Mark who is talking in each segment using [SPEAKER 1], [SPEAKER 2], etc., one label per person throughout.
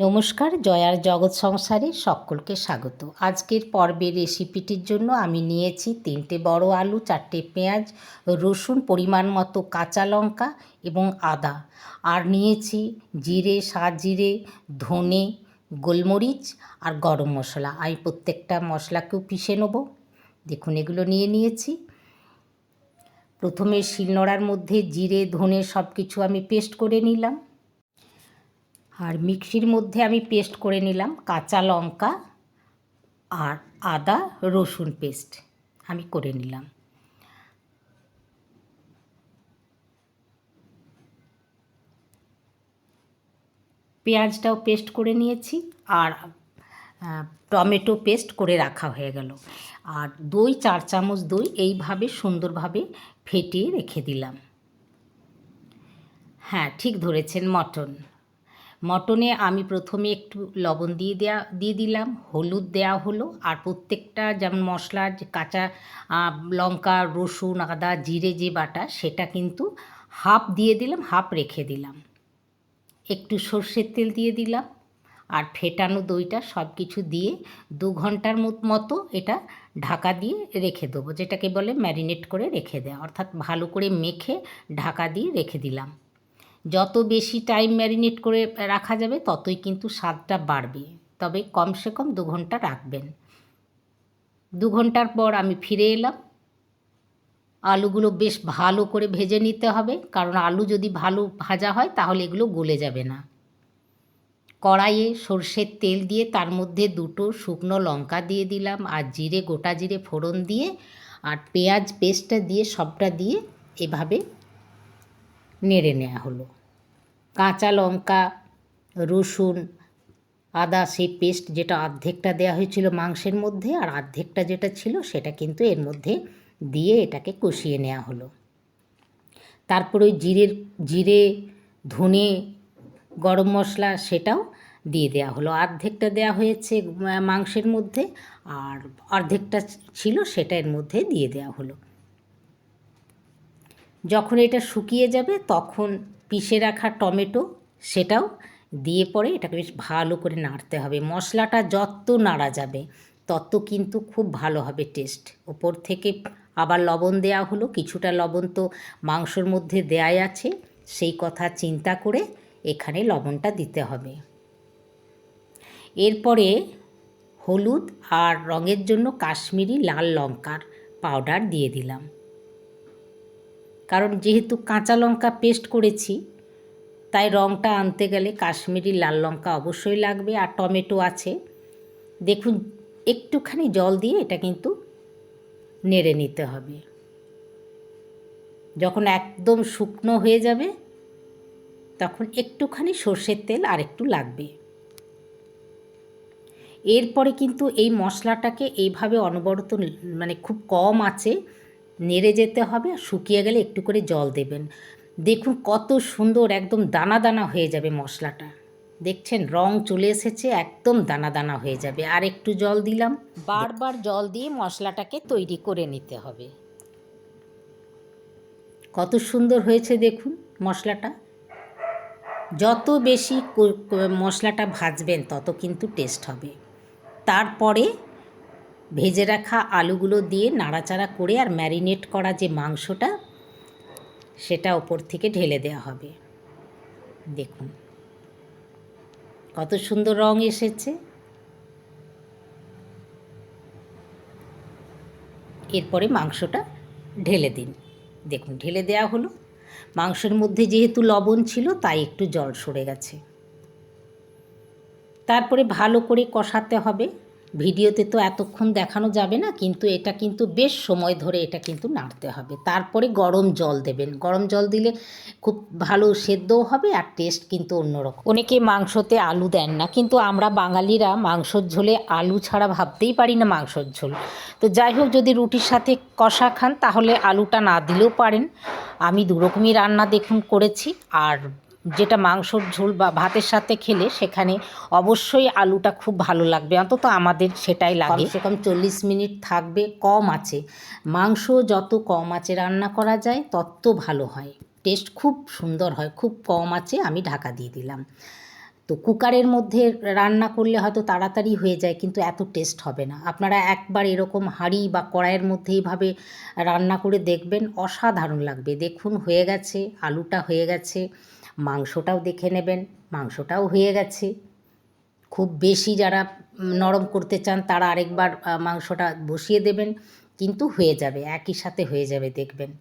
[SPEAKER 1] নমস্কার, জয়ার জগৎ সংসারে সকলকে স্বাগত। আজকের পর্বের রেসিপিটির জন্য আমি নিয়েছি 3টে বড় আলু, 4টে পেঁয়াজ, রসুন, পরিমাণ মতো কাঁচা লঙ্কা এবং আদা। আর নিয়েছি জিরে, সাজিরে, ধনে, গোলমরিচ আর গরম মশলা। আমি প্রত্যেকটা মশলাকেও পিষে নেব। দেখুন, এগুলো নিয়েছি। প্রথমে শিলনোড়ার মধ্যে জিরে, ধনে সব কিছু আমি পেস্ট করে নিলাম। আর মিক্সির মধ্যে আমি পেস্ট করে নিলাম কাঁচা লঙ্কা আর আদা রসুন পেস্ট আমি করে নিলাম। পেঁয়াজটাও পেস্ট করে নিয়েছি আর টমেটো পেস্ট করে রাখা হয়ে গেল। আর দই 4 চামচ দই এইভাবে সুন্দরভাবে ফেটিয়ে রেখে দিলাম। হ্যাঁ, ঠিক ধরেছেন, মটনে আমি প্রথমে একটু লবণ দিয়ে দিলাম, হলুদ দেওয়া হলো। আর প্রত্যেকটা যেমন মশলা কাঁচা লঙ্কা, রসুন, আদা, জিরে যে বাটা সেটা কিন্তু হাফ দিয়ে দিলাম, হাফ রেখে দিলাম। একটু সর্ষের তেল দিয়ে দিলাম আর ফেটানো দইটা সব কিছু দিয়ে 2 ঘন্টার মতো এটা ঢাকা দিয়ে রেখে দেবো, যেটাকে বলে ম্যারিনেট করে রেখে দেওয়া, অর্থাৎ ভালো করে মেখে ঢাকা দিয়ে রেখে দিলাম। যত বেশি টাইম ম্যারিনেট করে রাখা যাবে ততই কিন্তু স্বাদটা বাড়বে, তবে কমসে কম 2 ঘন্টা রাখবেন। 2 ঘন্টার পর আমি ফিরে এলাম। আলুগুলো বেশ ভালো করে ভেজে নিতে হবে, কারণ আলু যদি ভালো ভাজা হয় তাহলে এগুলো গলে যাবে না। কড়াইয়ে সর্ষের তেল দিয়ে তার মধ্যে 2টো শুকনো লঙ্কা দিয়ে দিলাম আর গোটা জিরে ফোড়ন দিয়ে আর পেঁয়াজ পেস্টটা দিয়ে সবটা দিয়ে এভাবে নেড়ে নেওয়া হলো। কাঁচা লঙ্কা, রসুন, আদা সেই পেস্ট যেটা অর্ধেকটা দেওয়া হয়েছিল মাংসের মধ্যে আর অর্ধেকটা যেটা ছিল সেটা কিন্তু এর মধ্যে দিয়ে এটাকে কষিয়ে নেওয়া হলো। তারপরে ওই জিরে, ধনে, গরম মশলা সেটাও দিয়ে দেওয়া হলো। অর্ধেকটা দেওয়া হয়েছে মাংসের মধ্যে আর অর্ধেকটা ছিল সেটা এর মধ্যে দিয়ে দেওয়া হলো। যখন এটা শুকিয়ে যাবে তখন পিষে রাখা টমেটো সেটাও দিয়ে পরে এটাকে বেশ ভালো করে নাড়তে হবে। মশলাটা যত নাড়া যাবে তত কিন্তু খুব ভালো হবে টেস্ট। ওপর থেকে আবার লবণ দেওয়া হলো, কিছুটা লবণ তো মাংসর মধ্যে দেয়াই আছে, সেই কথা চিন্তা করে এখানে লবণটা দিতে হবে। এরপরে হলুদ আর রঙের জন্য কাশ্মীরি লাল লঙ্কার পাউডার দিয়ে দিলাম, কারণ যেহেতু কাঁচা লঙ্কা পেস্ট করেছি তাই রঙটা আনতে গেলে কাশ্মীরি লাল লঙ্কা অবশ্যই লাগবে। আর টমেটো আছে। দেখুন, একটুখানি জল দিয়ে এটা কিন্তু নেড়ে নিতে হবে। যখন একদম শুকনো হয়ে যাবে তখন একটুখানি সর্ষের তেল আর একটু লাগবে। এরপরে কিন্তু এই মশলাটাকে এইভাবে অনবরত খুব কম আঁচে নেড়ে যেতে হবে। আর শুকিয়ে গেলে একটু করে জল দেবেন। দেখুন কত সুন্দর একদম দানা দানা হয়ে যাবে মশলাটা। দেখছেন, রং চলে এসেছে, একদম দানা দানা হয়ে যাবে। আর একটু জল দিলাম, বারবার জল দিয়ে মশলাটাকে তৈরি করে নিতে হবে। কত সুন্দর হয়েছে দেখুন মশলাটা। যত বেশি মশলাটা ভাজবেন তত কিন্তু টেস্ট হবে। তারপরে ভেজে রাখা আলুগুলো দিয়ে নাড়াচাড়া করে আর ম্যারিনেট করা যে মাংসটা সেটা ওপর থেকে ঢেলে দেওয়া হবে। দেখুন কত সুন্দর রং এসেছে। এরপরে মাংসটা ঢেলে দিন। দেখুন ঢেলে দেওয়া হলো। মাংসের মধ্যে যেহেতু লবণ ছিল তাই একটু জল সরে গেছে। তারপরে ভালো করে কষাতে হবে। ভিডিওতে তো এতক্ষণ দেখানো যাবে না, কিন্তু এটা কিন্তু বেশ সময় ধরে এটা কিন্তু নাড়তে হবে। তারপরে গরম জল দেবেন। গরম জল দিলে খুব ভালো সেদ্ধও হবে আর টেস্ট কিন্তু অন্যরকম। অনেকে মাংসতে আলু দেন না, কিন্তু আমরা বাঙালিরা মাংসর ঝোলে আলু ছাড়া ভাবতেই পারি না মাংসর ঝোল। তো যাই হোক, যদি রুটির সাথে কষা খান তাহলে আলুটা না দিলেও পারেন। আমি দুরকমই রান্না দেখুন করেছি। আর যেটা মাংসর ঝোল বা ভাতের সাথে খেলে সেখানে অবশ্যই আলুটা খুব ভালো লাগবে, অন্তত আমাদের সেটাই লাগে। কমসে কম 40 মিনিট থাকবে কম আঁচে। মাংস যত কম আঁচে রান্না করা যায় তত ভালো হয়, টেস্ট খুব সুন্দর হয়। খুব কম আঁচে আমি ঢাকা দিয়ে দিলাম। তো কুকারের মধ্যে রান্না করলে হয়তো তাড়াতাড়ি হয়ে যায়, কিন্তু এত টেস্ট হবে না। আপনারা একবার এরকম হাঁড়ি বা কড়াইয়ের মধ্যে এইভাবে রান্না করে দেখবেন, অসাধারণ লাগবে। দেখুন হয়ে গেছে, আলুটা হয়ে গেছে, মাংসটাও দেখে নেবেন, মাংসটাও হয়ে গেছে। খুব বেশি যারা নরম করতে চান তারা আরেকবার মাংসটা বসিয়ে দেবেন, কিন্তু হয়ে যাবে, একই সাথে হয়ে যাবে দেখবেন।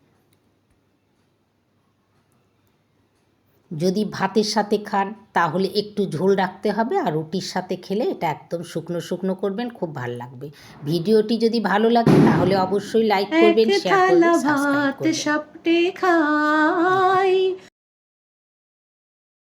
[SPEAKER 1] যদি ভাতের সাথে খান তাহলে একটু ঝোল রাখতে হবে, আর রুটির সাথে খেলে এটা একদম শুকনো শুকনো করবেন, খুব ভালো লাগবে। ভিডিওটি যদি ভালো লাগে তাহলে অবশ্যই লাইক করবেন, শেয়ার করবেন, সাবস্ক্রাইব করবেন।
[SPEAKER 2] এক থালা ভাত সাপটে খাই,